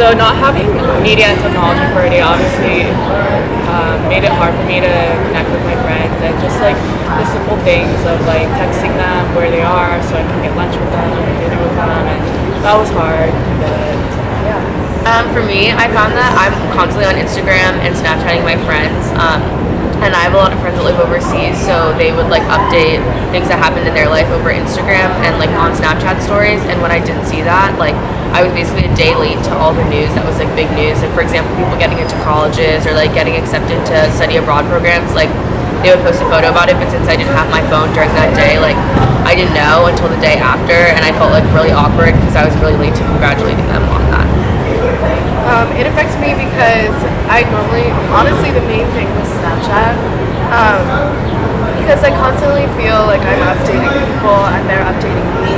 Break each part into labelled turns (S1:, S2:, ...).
S1: So not having media and technology for a day obviously made it hard for me to connect with my friends, and just like the simple things of like texting them where they are so I can get lunch with them or dinner with them, and that was hard. But yeah.
S2: For me, I found that I'm constantly on Instagram and Snapchatting my friends. And I have a lot of friends that live overseas, so they would like update things that happened in their life over Instagram and like on Snapchat stories. And when I didn't see that, like I was basically a day late to all the news that was like big news. Like for example, people getting into colleges or like getting accepted to study abroad programs, like they would post a photo about it, but since I didn't have my phone during that day, like I didn't know until the day after, and I felt like really awkward because I was really late to congratulating them on that.
S3: It affects me because I normally, honestly, the main thing was Snapchat. Because I constantly feel like I'm updating people and they're updating me.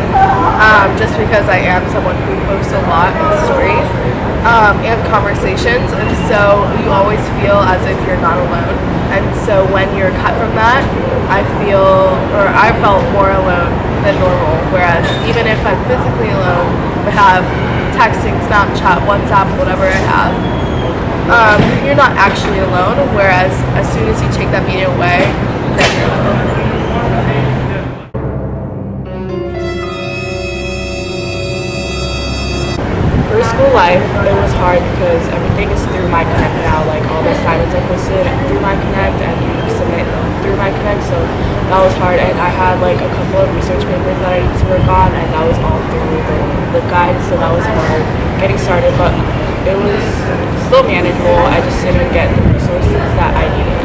S3: Just because I am someone who posts a lot in stories and conversations, and so you always feel as if you're not alone. And so when you're cut from that, I felt more alone than normal. Whereas even if I'm physically alone, I have texting, Snapchat, WhatsApp, whatever I have, you're not actually alone, whereas as soon as you take that media away, then you're alone.
S1: For school life, it was hard because everything is through My Connect now. Like all the assignments I posted through My Connect and submit through My Connect, so that was hard. And I had like a couple of research papers that I needed to work on, and that was all through the guide, so that was hard getting started. But it was still manageable. I just didn't get the resources that I needed.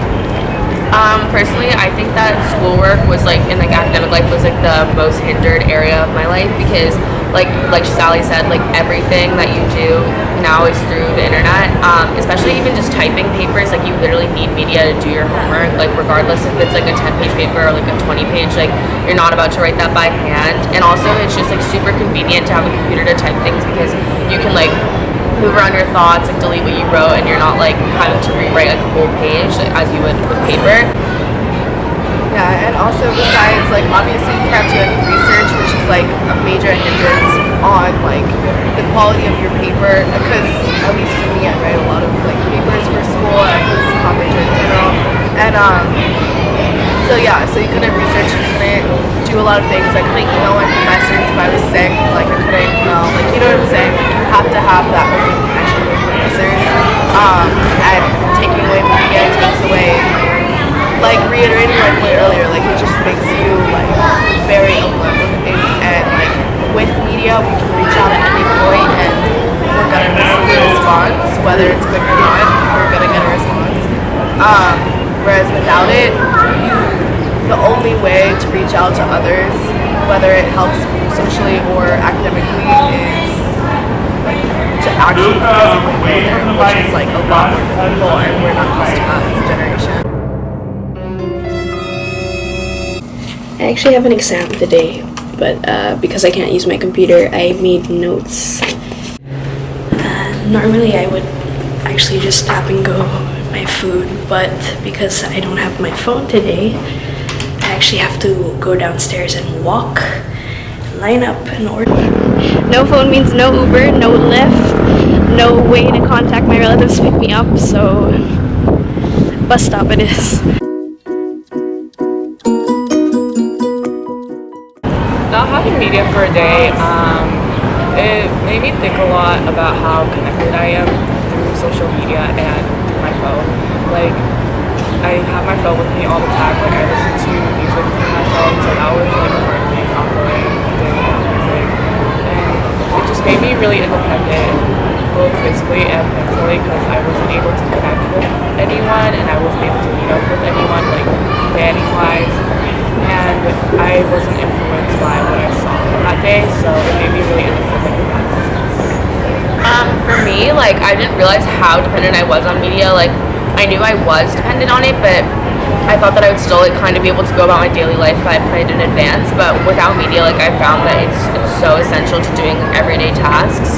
S2: Personally, I think that schoolwork was like in like academic life was like the most hindered area of my life because like Sally said, like everything that you do now is through the internet. Especially even just typing papers, like you literally need media to do your homework. Like regardless if it's like a 10-page paper or like a 20-page, like you're not about to write that by hand. And also it's just like super convenient to have a computer to type things because you can like move around your thoughts, like delete what you wrote, and you're not like having to rewrite like a whole page like, as you would with paper.
S3: Yeah, and also besides, like obviously you have to do any research, which is like a major hindrance on like the quality of your paper, because at least for me, I write a lot of like papers for school and just college in general, and so yeah, so you couldn't research, you couldn't do a lot of things. I couldn't email my professors if I was sick, like I couldn't email, like you know what I'm saying? Like, you have to have that open connection with professors, and taking away media takes away, like reiterating my point earlier, like it just makes you like very alone, and like with media we can reach out at any point and we're gonna receive a response, whether it's quick or not, we're gonna get a response. Whereas without it, the only way to reach out to others, whether it helps socially or academically, is like to actually physically meet them, which is like a lot more difficult, and we're not used to that as a generation.
S4: I actually have an exam today, but because I can't use my computer, I made notes. Normally I would actually just stop and go with my food, but because I don't have my phone today, I actually have to go downstairs and walk, line up and order. No phone means no Uber, no Lyft, no way to contact my relatives to pick me up, so bus stop it is.
S1: Not having media for a day, it made me think a lot about how connected I am through social media and through my phone. Like, I have my phone with me all the time. Like, I listen to music through my phone, so that was like a part of me operating without music. And it just made me really independent, both physically and mentally, because I wasn't able to connect with anyone, and I wasn't able to meet up with anyone, like, planning-wise. And I wasn't influenced by what I saw on that day, so it made me really independent in that sense.
S2: For me, like I didn't realize how dependent I was on media. Like I knew I was dependent on it, but I thought that I would still like kind of be able to go about my daily life if I planned in advance. But without media, like I found that it's so essential to doing everyday tasks.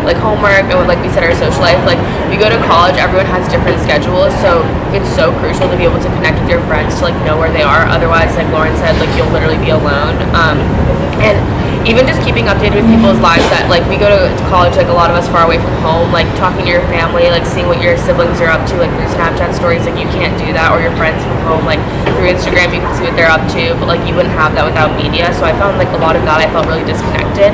S2: like homework and like we said, our social life. Like we go to college, everyone has different schedules, so it's so crucial to be able to connect with your friends to like know where they are. Otherwise, like Lauren said, like you'll literally be alone. And even just keeping updated with people's lives that like we go to college, like a lot of us far away from home, like talking to your family, like seeing what your siblings are up to, like through Snapchat stories, like you can't do that, or your friends from home, like through Instagram you can see what they're up to, but like you wouldn't have that without media. So I found like a lot of that I felt really disconnected.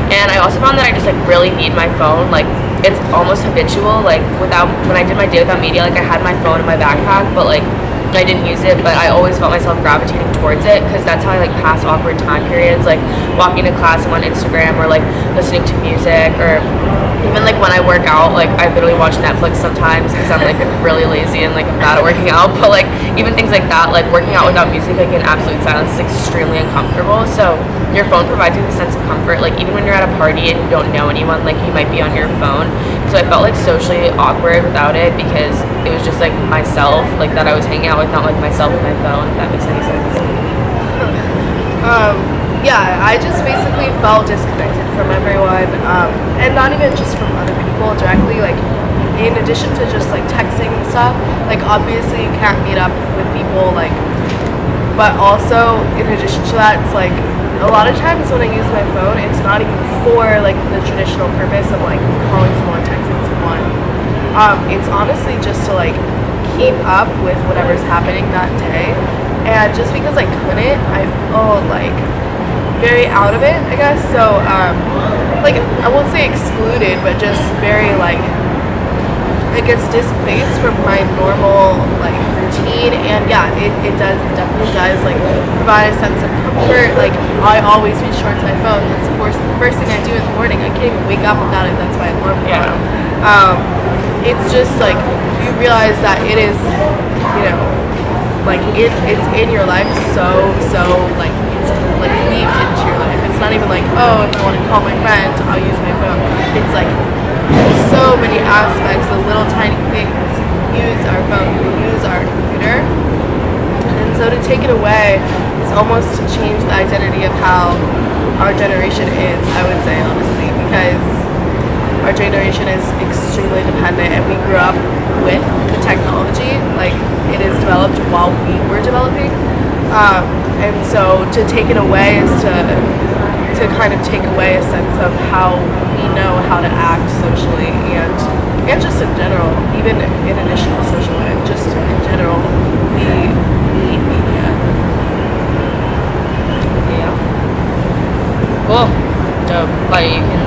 S2: And I also found that I just like really need my phone. Like it's almost habitual. Like when I did my day without media, like I had my phone in my backpack, but like I didn't use it, but I always felt myself gravitating towards it because that's how I like pass awkward time periods, like walking to class, I'm on Instagram, or like listening to music, or even like when I work out, like I literally watch Netflix sometimes because I'm like really lazy and like I'm bad at working out. But like even things like that, like working out without music, like in absolute silence, is extremely uncomfortable. So your phone provides you the sense of comfort. Like even when you're at a party and you don't know anyone, like you might be on your phone. So I felt like socially awkward without it because it was just like myself, like that I was hanging out with, not like myself and my phone. If that makes any sense.
S3: Yeah, I just basically felt disconnected from everyone, and not even just from other people directly. Like, in addition to just like texting and stuff, like obviously you can't meet up with people, like, but also in addition to that, it's like a lot of times when I use my phone, it's not even for like the traditional purpose of like calling someone, texting someone. It's honestly just to like keep up with whatever's happening that day, and just because I couldn't, I feel like very out of it, I guess. So like I won't say excluded, but just very like it gets displaced from my normal like routine. And yeah, it definitely does like provide a sense of comfort. Like I always reach towards my phone. That's of course the first thing I do in the morning. I can't even wake up without it. That's my alarm clock. It's just like you realize that it is, you know, like it's in your life so like it's like weaved into your life. It's not even like, oh, if I want to call my friend, I'll use my phone. It's like so many aspects, the little tiny things. We use our phone, we use our computer, and so to take it away is almost to change the identity of how our generation is, I would say, honestly, because our generation is extremely dependent, and we grew up with the technology. Like it is developed while we were developing, and so to take it away is to kind of take away a sense of how we know how to act socially, and just in general, even in addition to social life, just in general, we need media.
S2: Yeah. Cool. Dope. Like you can.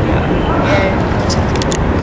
S3: Yeah.